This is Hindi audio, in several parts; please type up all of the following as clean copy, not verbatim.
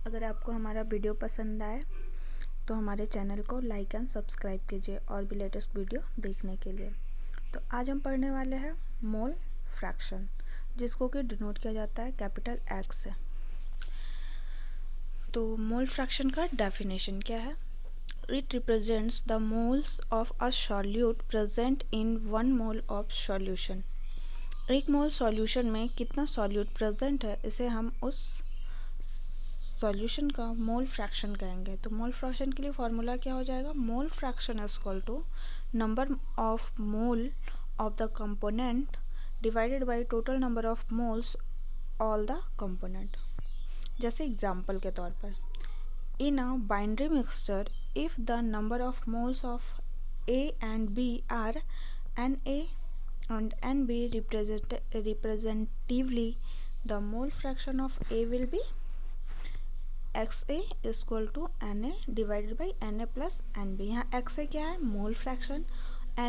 अगर आपको हमारा वीडियो पसंद आए तो हमारे चैनल को लाइक एंड सब्सक्राइब कीजिए और भी लेटेस्ट वीडियो देखने के लिए। तो आज हम पढ़ने वाले हैं मोल फ्रैक्शन, जिसको कि डिनोट किया जाता है कैपिटल एक्स से। तो मोल फ्रैक्शन का डेफिनेशन क्या है? It represents the moles of a solute present in 1 mole of solution. 1 mole solution में कितना सॉल्यूट प्रेजेंट है, इसे हम उस सॉल्यूशन का मोल फ्रैक्शन कहेंगे। तो मोल फ्रैक्शन के लिए फॉर्मूला क्या हो जाएगा? Mole fraction is equal to number of mole of the component divided by total number of moles all the component. जैसे एग्जांपल के तौर पर, in a binary mixture if the number of moles of A and B are Na and Nb representatively, the mole fraction of A will be XA is equal to Na divided by Na plus Nb। यहाँ XA क्या है? Mole fraction.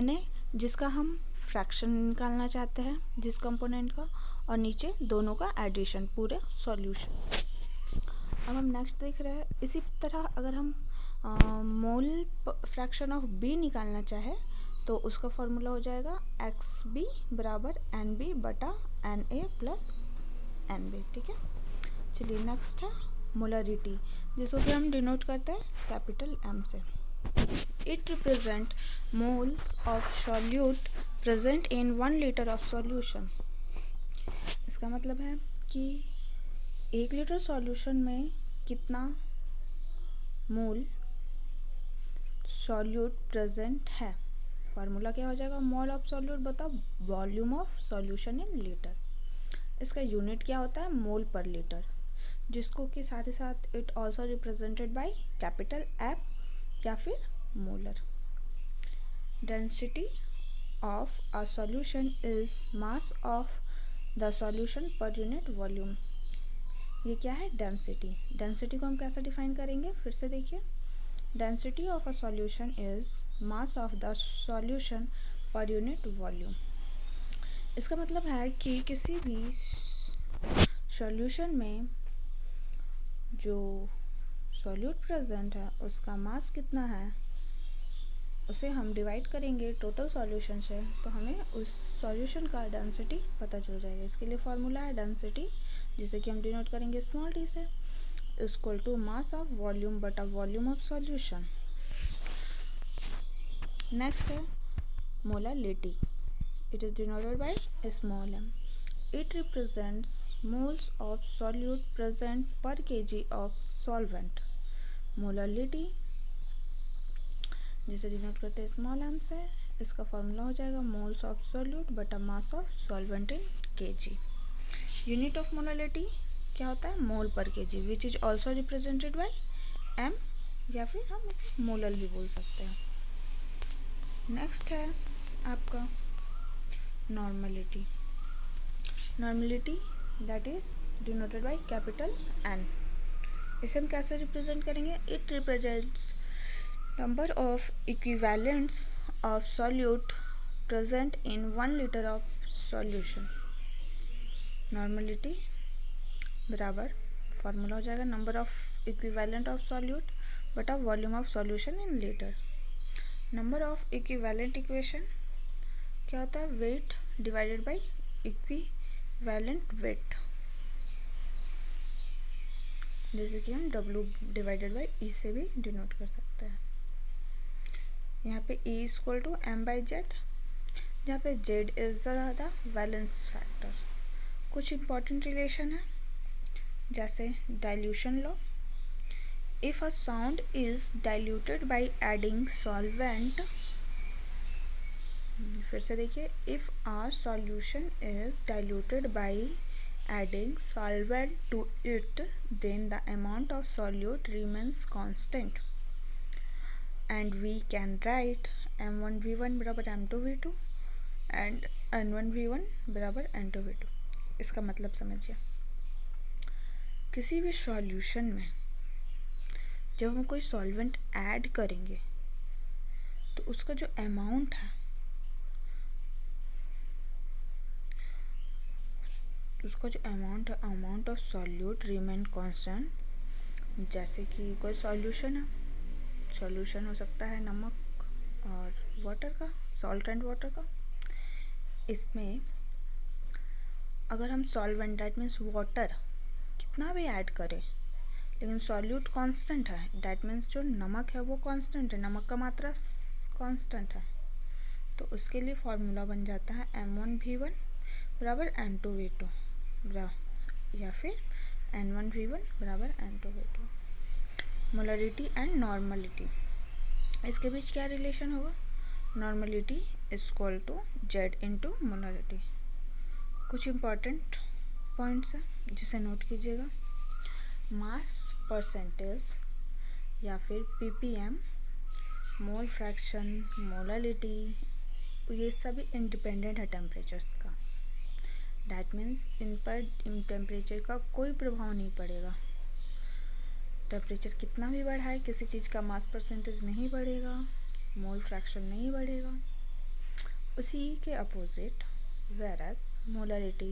Na जिसका हम फ्रैक्शन निकालना चाहते हैं जिस कंपोनेंट का, और नीचे दोनों का एडिशन पूरे सॉल्यूशन। अब हम नेक्स्ट देख रहे हैं, इसी तरह अगर हम मोल फ्रैक्शन ऑफ बी निकालना चाहे तो उसका फॉर्मूला हो जाएगा XB बराबर NB बटा Na प्लस Nb। ठीक है, चलिए नेक्स्ट है मोलरिटी, जिसको कि हम डिनोट करते हैं कैपिटल M से। It represent moles of solute present in 1 litre of solution. इसका मतलब है कि 1 लीटर सॉल्यूशन में कितना मोल सॉल्यूट प्रेजेंट है। फार्मूला क्या हो जाएगा? मोल ऑफ सॉल्यूट बता volume of solution in litre. इसका यूनिट क्या होता है? मोल पर लीटर, जिसको कि साथ ही साथ it also represented by capital F या फिर molar. Density of a solution is mass of the solution per unit volume. ये क्या है? डेंसिटी। डेंसिटी को हम कैसे डिफाइन करेंगे? फिर से देखिए, density of a solution is mass of the solution per unit volume. इसका मतलब है कि किसी भी सॉल्यूशन में जो सॉल्यूट प्रेजेंट है उसका मास कितना है, उसे हम डिवाइड करेंगे टोटल सॉल्यूशन से, तो हमें उस सॉल्यूशन का डेंसिटी पता चल जाएगा। इसके लिए फॉर्मूला है डेंसिटी, जिसे कि हम डिनोट करेंगे स्मॉल डी से, equal to mass of volume बटा वॉल्यूम ऑफ सॉल्यूशन। नेक्स्ट है molarity. It is denoted by small m। It represents moles of solute present per kg of solvent. Molarity जिसे डिनोट करते हैं स्मॉल m से, इसका फॉर्मूला हो जाएगा मोल्स ऑफ सॉल्यूट बटा mass of solvent in kg। Unit of molarity क्या होता है? मोल पर kg, which is also represented by m, या फिर हम इसे मोलर भी बोल सकते हैं। नेक्स्ट है आपका normality. Normality that is denoted by capital N। इसे हम कैसे रिप्रेजेंट करेंगे? It represents number of equivalents of solute present in 1 litre of solution. Normality बराबर फॉर्मूला हो जाएगा number of equivalent of solute बटा volume of solution in litre. Number of equivalent equation क्या होता है? Weight divided by equivalent weight, जैसे कि हम W डिवाइडेड बाय E से भी डिनोट कर सकते हैं। यहाँ पे E equal to M by Z, जहाँ पे Z is the valence factor. कुछ इंपॉर्टेंट रिलेशन है, जैसे dilution law. If a sound is diluted by adding solvent, फिर से देखिए, if a solution is diluted by adding solvent to it, then the amount of solute remains constant and we can write M1V1 बराबर M2V2 and N1V1 बराबर N2V2। इसका मतलब समझिए, किसी भी सॉल्यूशन में जब हम कोई सॉल्वेंट ऐड करेंगे तो उसका जो अमाउंट है, उसका जो amount of solute remain constant जैसे कि कोई सॉल्यूशन है, सॉल्यूशन हो सकता है नमक और वाटर का, सॉल्ट एंड वाटर का। इसमें अगर हम सॉल्वेंट दैट मीन्स वाटर कितना भी ऐड करें, लेकिन सॉल्यूट कांस्टेंट है, दैट मीन्स जो नमक है वो कांस्टेंट है, नमक का मात्रा कांस्टेंट है, तो उसके लिए फॉर्मूला बन जाता है M1V1 बराबर N2V2 या फिर N1V1 बराबर N2V2। मोलरिटी एंड नॉर्मलिटी, इसके बीच क्या रिलेशन होगा? Normality equal to Z into molarity. कुछ इम्पॉर्टेंट पॉइंट्स हैं जिसे नोट कीजिएगा। मास परसेंटेज या फिर ppm, मोल फ्रैक्शन, मोलरिटी, ये सभी इंडिपेंडेंट है टेम्परेचर्स का। दैट मीन्स इन पर टेम्परेचर का कोई प्रभाव नहीं पड़ेगा। टेम्परेचर कितना भी बढ़ाए किसी चीज़ का मास परसेंटेज नहीं बढ़ेगा, मोल फ्रैक्शन नहीं बढ़ेगा। उसी के opposite whereas molarity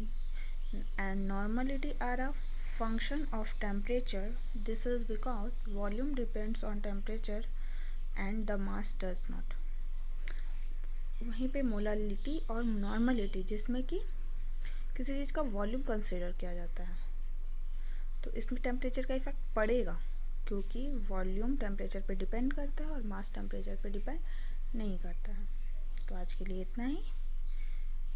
and normality are a function of temperature. This is because volume depends on temperature and the mass does not. वहीं पे मोलालिटी और नॉर्मलिटी जिसमें कि किसी चीज़ का वॉल्यूम कंसिडर किया जाता है, तो इसमें टेम्परेचर का इफेक्ट पड़ेगा क्योंकि वॉल्यूम टेम्परेचर पे डिपेंड करता है और मास टेम्परेचर पे डिपेंड नहीं करता है। तो आज के लिए इतना ही।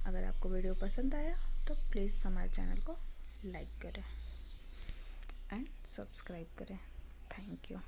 अगर आपको वीडियो पसंद आया तो प्लीज़ हमारे चैनल को लाइक करें एंड सब्सक्राइब करें। Thank you.